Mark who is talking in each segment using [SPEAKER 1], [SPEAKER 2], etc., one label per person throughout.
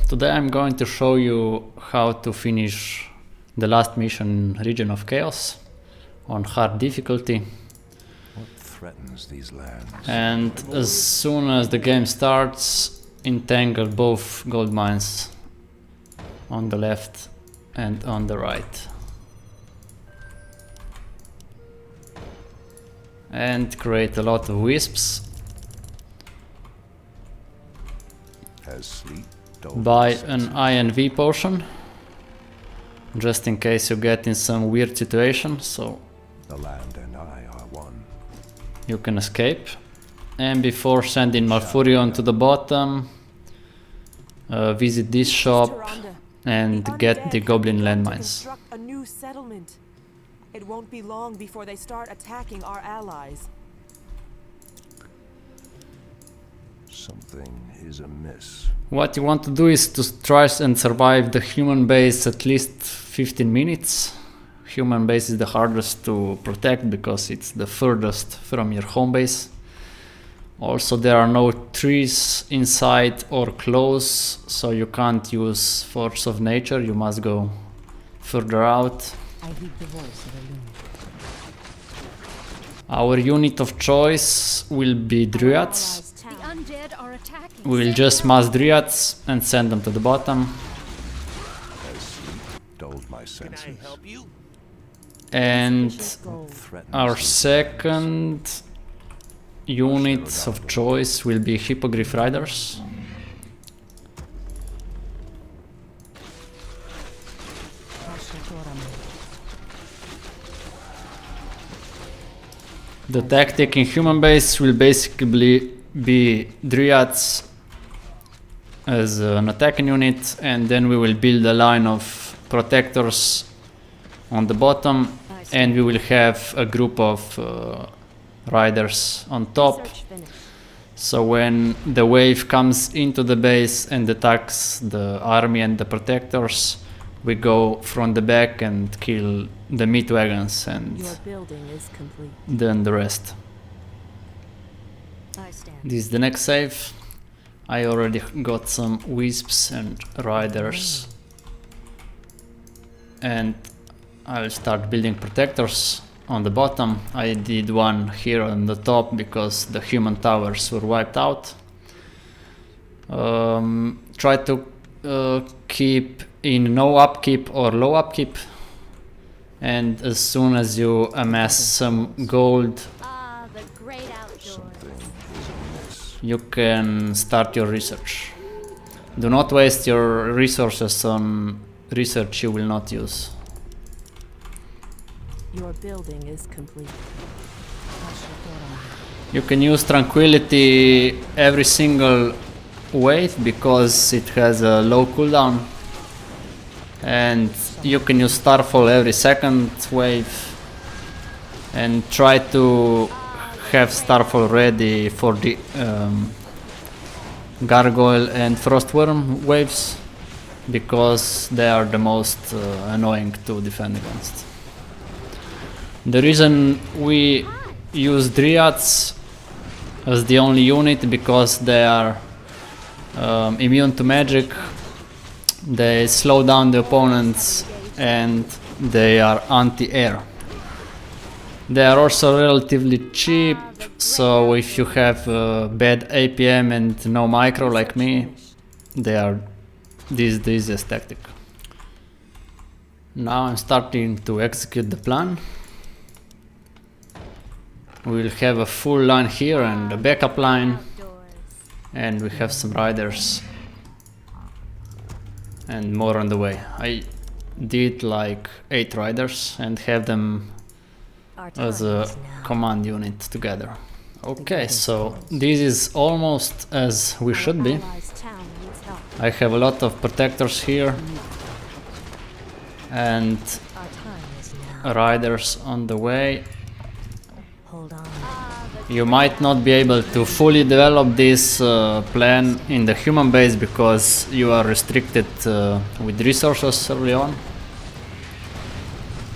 [SPEAKER 1] Today I'm going to show you how to finish the last mission in Region of Chaos on hard difficulty.
[SPEAKER 2] What threatens these lands?
[SPEAKER 1] And as soon as the game starts, entangle both gold mines on the left and on the right. And create a lot of wisps.
[SPEAKER 2] Has sleep dulled
[SPEAKER 1] Buy
[SPEAKER 2] my
[SPEAKER 1] an
[SPEAKER 2] senses?
[SPEAKER 1] INV potion, just in case you get in some weird situation, so
[SPEAKER 2] The land and I are one.
[SPEAKER 1] you can escape. And before sending Malfurion to the bottom, visit this shop and get the goblin landmines.
[SPEAKER 3] Construct a new settlement. It won't be long before they start attacking our allies.
[SPEAKER 2] Something is amiss.
[SPEAKER 1] What you want to do is to try and survive the human base at least 15 minutes. Human base is the hardest to protect because it's the furthest from your home base. Also, there are no trees inside or close, so you can't use force of nature, you must go further out.
[SPEAKER 4] I heed the voice of a loon.
[SPEAKER 1] Our unit of choice will be Druids.
[SPEAKER 4] The undead are attacking.
[SPEAKER 1] We will just mass Druids and send them to the bottom.
[SPEAKER 2] Has sleep dulled my senses?
[SPEAKER 1] And
[SPEAKER 4] Gold.
[SPEAKER 2] Threatens
[SPEAKER 1] our
[SPEAKER 2] these
[SPEAKER 1] second unit of choice will be Hippogriff Riders. The tactic in human base will basically be Druids as an attacking unit, and then we will build a line of protectors on the bottom, and we will have a group of riders on top.
[SPEAKER 4] Research finished.
[SPEAKER 1] So when the wave comes into the base and attacks the army and the protectors, we go from the back and kill the meat wagons and
[SPEAKER 3] Your building is complete.
[SPEAKER 1] then the rest.
[SPEAKER 4] I stand.
[SPEAKER 1] This is the next save. I already got some wisps and riders, and I'll start building protectors on the bottom. I did one here on the top because the human towers were wiped out. Try to keep in no upkeep or low upkeep, and as soon as you amass some gold,
[SPEAKER 4] Ah, the great outdoors.
[SPEAKER 2] something is amiss.
[SPEAKER 1] you can start your research. Do not waste your resources on research you will not use.
[SPEAKER 3] Your building is complete.
[SPEAKER 1] You can use tranquility every single wave because it has a low cooldown, and you can use Starfall every second wave, and try to have Starfall ready for the Gargoyle and Frostworm waves because they are the most annoying to defend against. The reason we use Dryads as the only unit because they are immune to magic, they slow down the opponents, and they are anti-air. They are also relatively cheap, so if you have bad APM and no micro like me, they are the easiest tactic. Now I'm starting to execute the plan. We'll have a full line here and a backup line,
[SPEAKER 4] Outdoors.
[SPEAKER 1] and we have some riders and more on the way. I did like 8 riders and have them
[SPEAKER 4] Our time
[SPEAKER 1] as a
[SPEAKER 4] is now.
[SPEAKER 1] command unit together. Okay, so this is almost as we should be.
[SPEAKER 4] Allies' town needs help.
[SPEAKER 1] I have a lot of protectors here and
[SPEAKER 4] Our time is now.
[SPEAKER 1] riders on the way.
[SPEAKER 4] Hold on.
[SPEAKER 1] You might not be able to fully develop this plan in the human base because you are restricted with resources early on,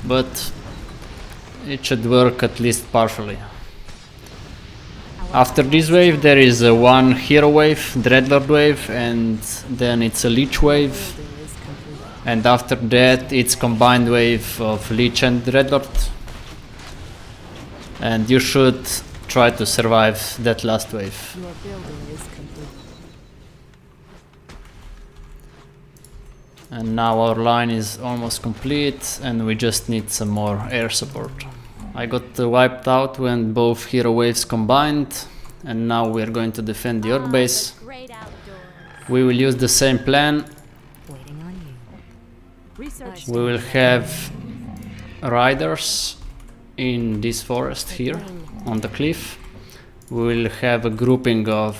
[SPEAKER 1] but it should work at least partially.
[SPEAKER 4] Our
[SPEAKER 1] After this wave there is a one hero wave, Dreadlord wave, and then it's a Lich wave,
[SPEAKER 3] Building is complete.
[SPEAKER 1] and after that it's combined wave of Lich and Dreadlord. And you should try to survive that last wave.
[SPEAKER 3] Your building is complete.
[SPEAKER 1] And now our line is almost complete and we just need some more air support. I got wiped out when both hero waves combined, and now we are going to defend the Orc base.
[SPEAKER 4] Great outdoors.
[SPEAKER 1] We will use the same plan.
[SPEAKER 4] Waiting on you.
[SPEAKER 3] Research.
[SPEAKER 1] We will have riders in this forest here on the cliff. We will have a grouping of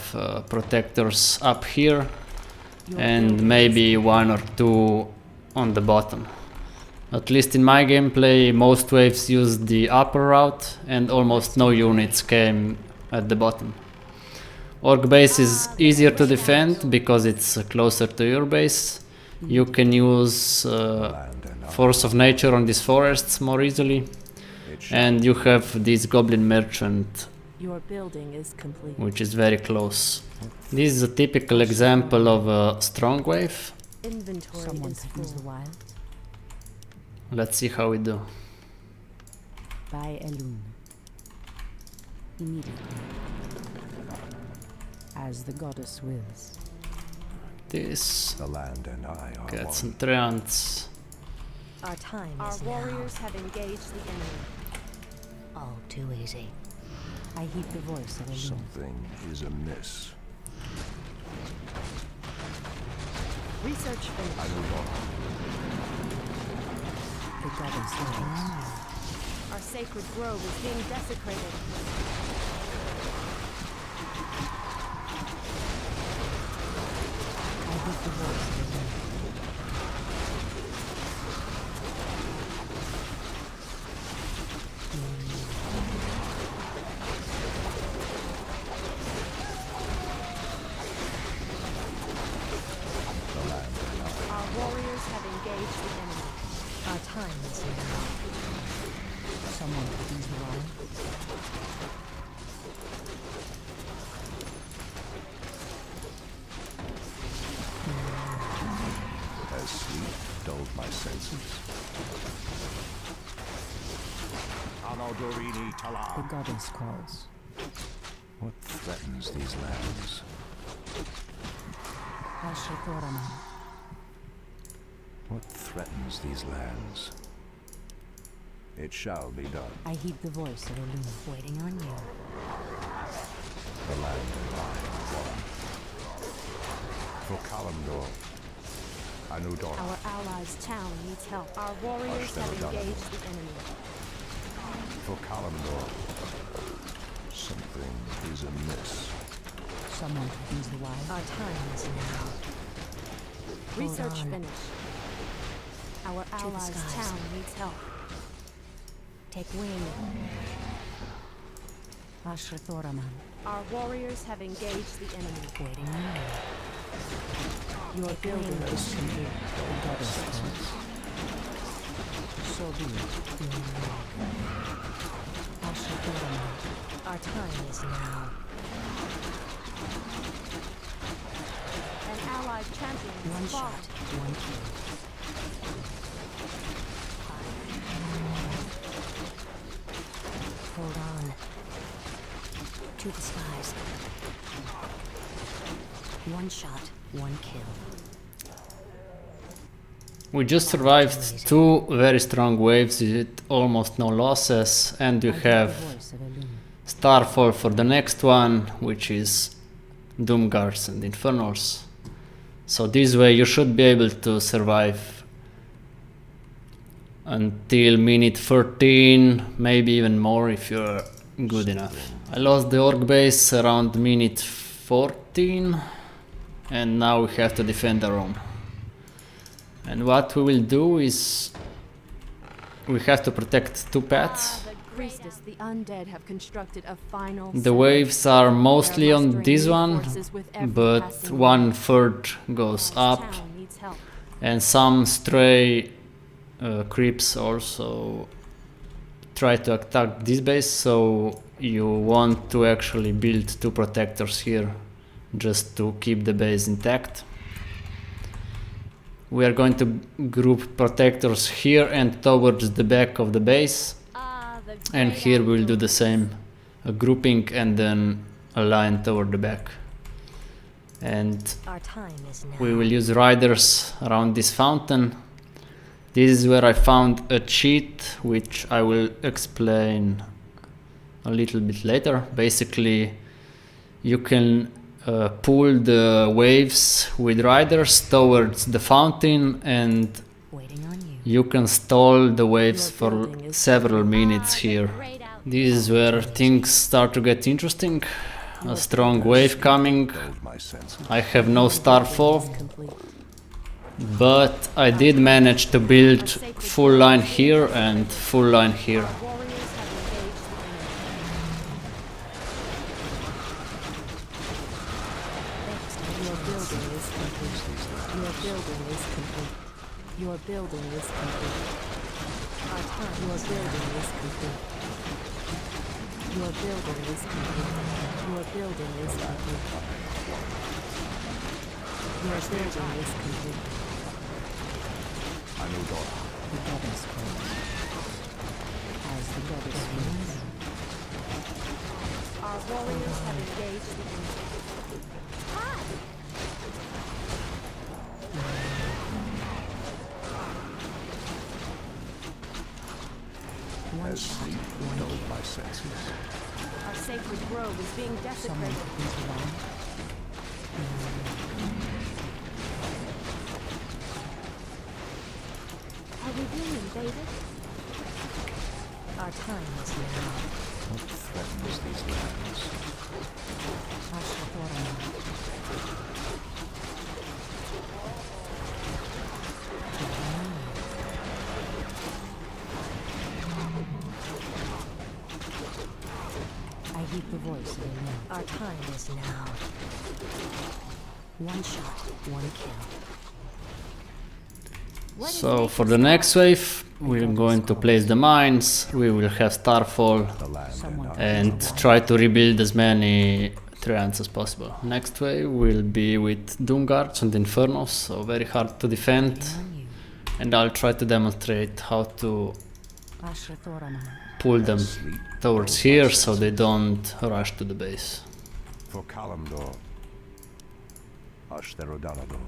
[SPEAKER 1] protectors up here and maybe one or two on the bottom. At least in my gameplay, most waves used the upper route and almost no units came at the bottom. Orc base is easier to defend because it's closer to your base. You can use force of nature on these forests more easily. And you have this goblin merchant,
[SPEAKER 3] Your building is complete.
[SPEAKER 1] which is very close. This is a typical example of a strong wave.
[SPEAKER 3] Inventory
[SPEAKER 5] Someone
[SPEAKER 3] is
[SPEAKER 5] could use the
[SPEAKER 3] full.
[SPEAKER 5] wild.
[SPEAKER 1] Let's see how we do.
[SPEAKER 5] By Elune. Immediately. As the goddess wills.
[SPEAKER 1] This
[SPEAKER 2] The land and I are
[SPEAKER 1] get
[SPEAKER 2] one.
[SPEAKER 1] some treants.
[SPEAKER 4] Our time
[SPEAKER 6] Our
[SPEAKER 4] is
[SPEAKER 6] warriors have engaged the enemy.
[SPEAKER 4] now. All too easy.
[SPEAKER 5] I heed the voice of Elune.
[SPEAKER 2] Something is amiss.
[SPEAKER 3] Research
[SPEAKER 2] I
[SPEAKER 3] finished.
[SPEAKER 2] move on.
[SPEAKER 5] The goddess wills.
[SPEAKER 6] Our sacred grove is being desecrated.
[SPEAKER 5] I heed the voice of Elune.
[SPEAKER 6] Our warriors have engaged the enemy.
[SPEAKER 4] Our time is now.
[SPEAKER 5] Someone could use the wild.
[SPEAKER 2] As sleep dulled my senses.
[SPEAKER 5] The goddess calls.
[SPEAKER 2] What threatens these lands?
[SPEAKER 5] Ashatoraman.
[SPEAKER 2] What threatens these lands? It shall be done.
[SPEAKER 5] I heed the voice of Elune.
[SPEAKER 4] Waiting on you.
[SPEAKER 2] The land and I are one. For Kalimdor, Anudor,
[SPEAKER 6] Our allies' town needs help. Our warriors have engaged the enemy.
[SPEAKER 2] for Kalimdor, something is amiss.
[SPEAKER 5] Someone could use the wild.
[SPEAKER 4] Our time is now.
[SPEAKER 6] Research
[SPEAKER 4] on.
[SPEAKER 6] finished. Our
[SPEAKER 4] the
[SPEAKER 6] allies'
[SPEAKER 4] skies.
[SPEAKER 6] town needs help.
[SPEAKER 4] Take wing.
[SPEAKER 5] Ashatoraman.
[SPEAKER 6] Our warriors have engaged the enemy.
[SPEAKER 4] Waiting on you.
[SPEAKER 5] Your building is complete. The goddess calls. So be it. Ashatoraman.
[SPEAKER 4] Our time is now.
[SPEAKER 6] An allied champion
[SPEAKER 5] One
[SPEAKER 6] is
[SPEAKER 5] shot,
[SPEAKER 6] spawned.
[SPEAKER 5] one kill.
[SPEAKER 4] Hold on. To the skies. One shot, one kill.
[SPEAKER 1] We just survived two very strong waves with almost no losses, and you
[SPEAKER 5] I heed the
[SPEAKER 1] have
[SPEAKER 5] voice of Elune.
[SPEAKER 1] Starfall for the next one, which is Doomguards and Infernals. So this way you should be able to survive until minute 13, maybe even more if you're good enough. I lost the Orc base around minute 14, and now we have to defend our own. And what we will do is we have to protect two paths.
[SPEAKER 6] Priestess, the undead have constructed a final
[SPEAKER 1] The
[SPEAKER 6] city.
[SPEAKER 1] waves are mostly
[SPEAKER 6] They're
[SPEAKER 1] on
[SPEAKER 6] mustering
[SPEAKER 1] this
[SPEAKER 6] new
[SPEAKER 1] one,
[SPEAKER 6] forces with every
[SPEAKER 1] but
[SPEAKER 6] passing
[SPEAKER 1] 1/3 goes
[SPEAKER 6] Our
[SPEAKER 1] up,
[SPEAKER 6] town needs help.
[SPEAKER 1] and some stray creeps also try to attack this base, so you want to actually build 2 protectors here just to keep the base intact. We are going to group protectors here and towards the back of the base, and here we'll do the same, a grouping and then a line toward the back. And
[SPEAKER 4] Our time is now.
[SPEAKER 1] we will use riders around this fountain. This is where I found a cheat, which I will explain a little bit later. Basically, you can pull the waves with riders towards the fountain, and
[SPEAKER 4] Waiting on you.
[SPEAKER 1] you can stall the waves for several minutes here. This is where things start to get interesting. A strong wave coming.
[SPEAKER 2] Dulled my senses.
[SPEAKER 1] I have no starfall,
[SPEAKER 4] Complete.
[SPEAKER 1] but I did manage to build full line here and full line here.
[SPEAKER 6] Warriors have engaged the enemy.
[SPEAKER 5] Your building is complete. Your building is complete. Your building is complete. Our time. Your building is complete. Your building is complete. Your building is complete. Your building is complete.
[SPEAKER 2] Anudora.
[SPEAKER 5] The goddess calls. As the goddess wills.
[SPEAKER 6] Our warriors have engaged the enemy.
[SPEAKER 2] As sleep dulled my senses.
[SPEAKER 6] Our sacred grove is being
[SPEAKER 5] Someone
[SPEAKER 6] desecrated.
[SPEAKER 5] into line.
[SPEAKER 6] Are we being invaded?
[SPEAKER 4] Our time is now.
[SPEAKER 2] What threatens these lands?
[SPEAKER 5] Ashrathorama. I heed the voice of the wind.
[SPEAKER 4] Our time is now. One shot, one kill.
[SPEAKER 1] So for the next wave, we're going to place the mines, we will have starfall,
[SPEAKER 2] The land
[SPEAKER 5] Someone
[SPEAKER 2] and
[SPEAKER 1] and try to rebuild as many treants as possible. Next wave will be with Doomguards and Infernos, so very hard to defend,
[SPEAKER 4] On you.
[SPEAKER 1] and I'll try to demonstrate how to
[SPEAKER 5] Ashrathorama.
[SPEAKER 1] pull them
[SPEAKER 2] sleep
[SPEAKER 1] towards
[SPEAKER 2] dulled my
[SPEAKER 1] here so
[SPEAKER 2] senses.
[SPEAKER 1] they don't rush to the base.
[SPEAKER 2] For Kalimdor. Ashtherodanador.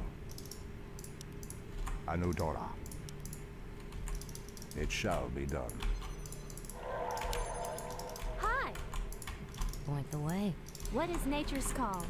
[SPEAKER 2] Anudora. It shall be done.
[SPEAKER 6] Hi!
[SPEAKER 4] Point the way.
[SPEAKER 6] What is nature's call?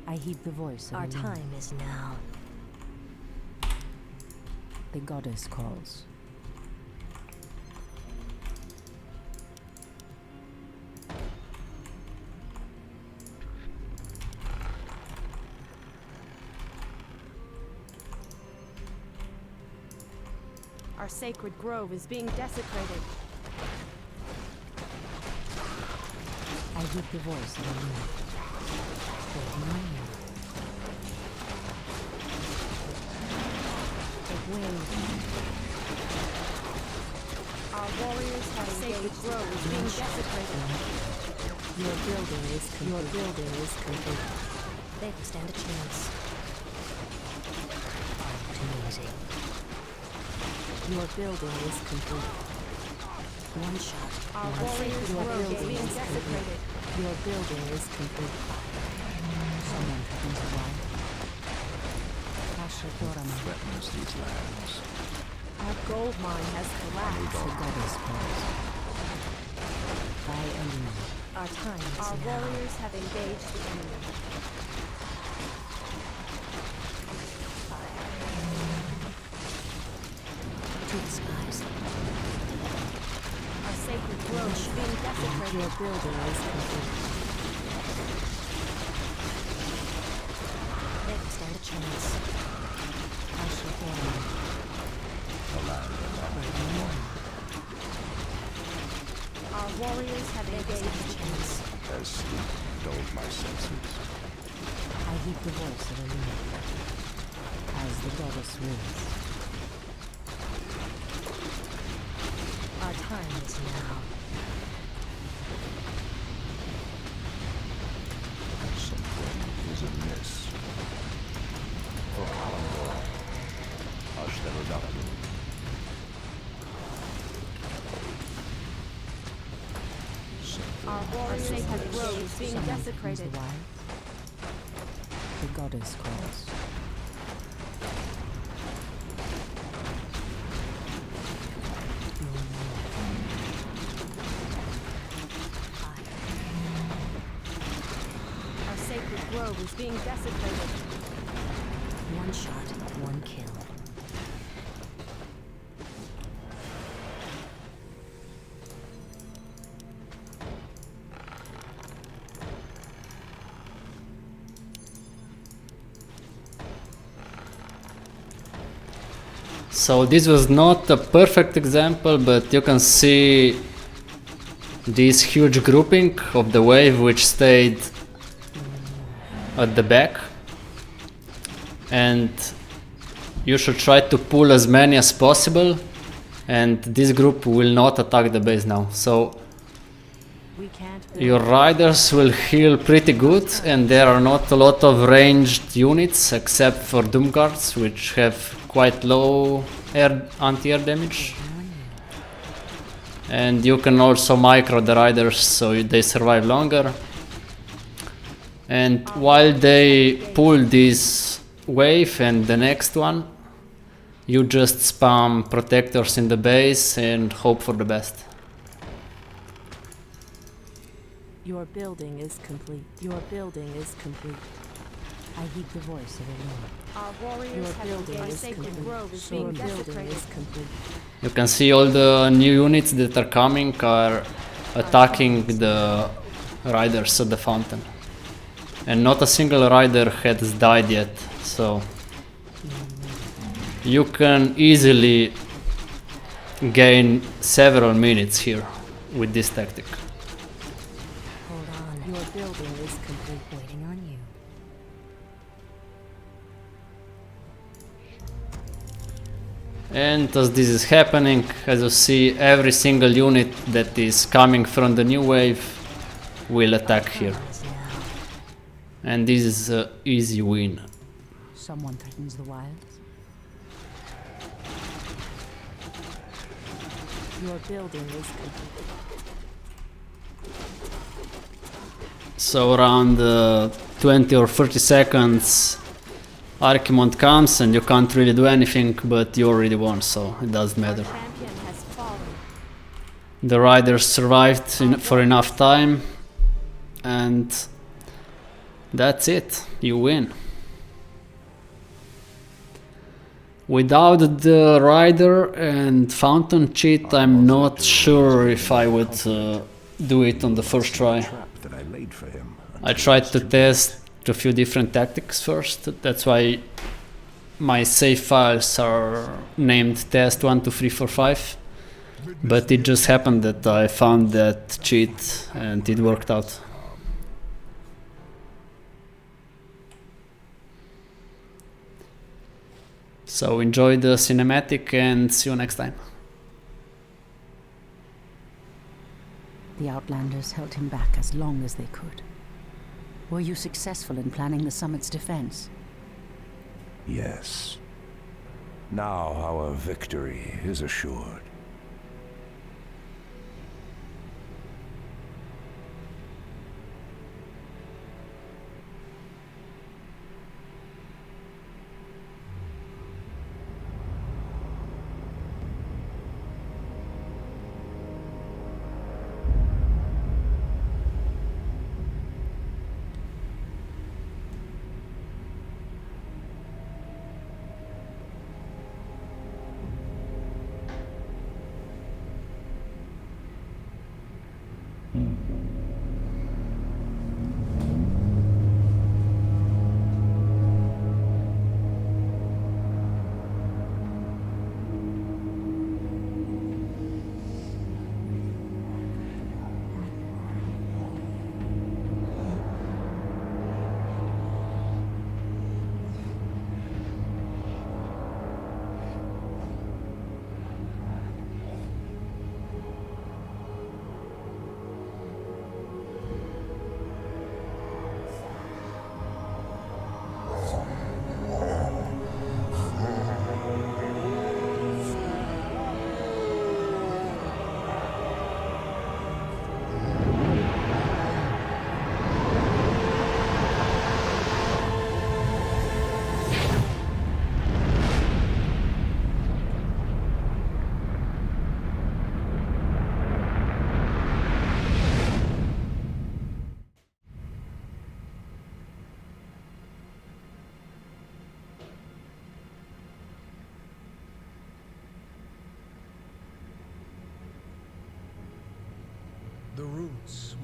[SPEAKER 5] I heed the voice of
[SPEAKER 4] Our
[SPEAKER 5] the wind.
[SPEAKER 4] time is now.
[SPEAKER 5] The goddess calls.
[SPEAKER 6] Our sacred grove is being desecrated.
[SPEAKER 5] I heed the voice of the wind. Waiting on you.
[SPEAKER 4] Take wing.
[SPEAKER 6] Our warriors have sacred grove is being desecrated.
[SPEAKER 5] Your building is complete. Your building is complete.
[SPEAKER 4] They will stand a chance. Too easy.
[SPEAKER 5] Your building is complete.
[SPEAKER 4] One shot.
[SPEAKER 6] Our
[SPEAKER 4] one
[SPEAKER 6] warriors'
[SPEAKER 5] Your
[SPEAKER 6] grove is
[SPEAKER 5] building
[SPEAKER 6] being
[SPEAKER 5] is
[SPEAKER 6] desecrated.
[SPEAKER 5] Your building is complete. Someone happens to line. Ashrathorama.
[SPEAKER 2] Threatens these lands.
[SPEAKER 6] Our gold mine has collapsed.
[SPEAKER 5] The goddess calls. I am you.
[SPEAKER 4] Our time is
[SPEAKER 6] Our
[SPEAKER 4] now.
[SPEAKER 6] warriors have engaged the enemy.
[SPEAKER 4] To the skies.
[SPEAKER 6] Our sacred grove is being desecrated.
[SPEAKER 5] Your building is complete.
[SPEAKER 2] as sleep dulled my senses.
[SPEAKER 5] I heed the voice of Elena, as the goddess wills.
[SPEAKER 4] Our time is now.
[SPEAKER 2] Something is amiss.
[SPEAKER 6] Our warriors have groves being
[SPEAKER 5] Someone threatens
[SPEAKER 6] desecrated.
[SPEAKER 5] the wilds. The goddess calls.
[SPEAKER 6] Our sacred grove is being desecrated.
[SPEAKER 4] One shot, one kill.
[SPEAKER 1] So this was not a perfect example, but you can see this huge grouping of the wave which stayed at the back, and you should try to pull as many as possible, and this group will not attack the base now. So
[SPEAKER 3] We can't build.
[SPEAKER 1] your riders will heal pretty good, and there are not a lot of ranged units except for Doom Guards, which have quite low anti-air damage. And you can also micro the riders so they survive longer. And while they pull this wave and the next one, you just spam protectors in the base and hope for the best.
[SPEAKER 5] Your building is complete. Your building is complete. I heed the voice of Elena.
[SPEAKER 6] Our warriors
[SPEAKER 5] Your
[SPEAKER 6] have
[SPEAKER 5] building
[SPEAKER 6] engaged. Our
[SPEAKER 5] is
[SPEAKER 6] sacred
[SPEAKER 5] complete.
[SPEAKER 6] grove is
[SPEAKER 5] Your
[SPEAKER 6] being
[SPEAKER 5] building
[SPEAKER 6] desecrated.
[SPEAKER 5] is complete.
[SPEAKER 1] You can see all the new units that are coming are attacking the riders at the fountain. And not a single rider has died yet, so you can easily gain several minutes here with this tactic.
[SPEAKER 4] Hold on.
[SPEAKER 5] Your building is complete.
[SPEAKER 4] Waiting on you.
[SPEAKER 1] And as this is happening, as you see, every single unit that is coming from the new wave will attack here.
[SPEAKER 4] Is now.
[SPEAKER 1] And this is an easy win.
[SPEAKER 5] Someone threatens the wilds. Your building is complete.
[SPEAKER 1] So around 20 or 30 seconds, Archimond comes and you can't really do anything, but you already won, so it doesn't
[SPEAKER 6] Our
[SPEAKER 1] matter.
[SPEAKER 6] champion has fallen.
[SPEAKER 1] The riders survived for enough time, and that's it, you win. Without the rider and fountain cheat, I'm not sure if I would do it on the first try.
[SPEAKER 2] Trap that I laid for him.
[SPEAKER 1] I tried to test a few different tactics first. That's why my save files are named test 1, 2, 3, 4, 5. But it just happened that I found that cheat and it worked out. So enjoy the cinematic and see you next time.
[SPEAKER 5] The Outlanders held him back as long as they could. Were you successful in planning the summit's defense?
[SPEAKER 2] Yes. Now our victory is assured.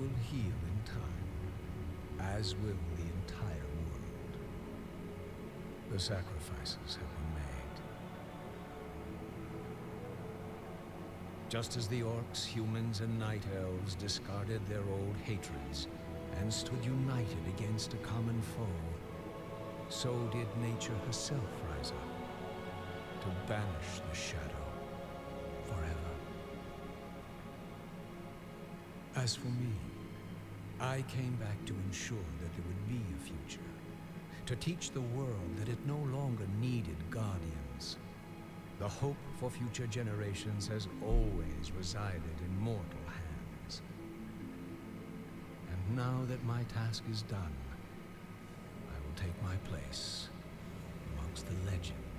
[SPEAKER 7] will heal in time, as will the entire world. The sacrifices have been made. Just as the orcs, humans, and night elves discarded their old hatreds and stood united against a common foe, so did nature herself rise up to banish the shadow forever. As for me, I came back to ensure that there would be a future, to teach the world that it no longer needed guardians. The hope for future generations has always resided in mortal hands. And now that my task is done, I will take my place amongst the legends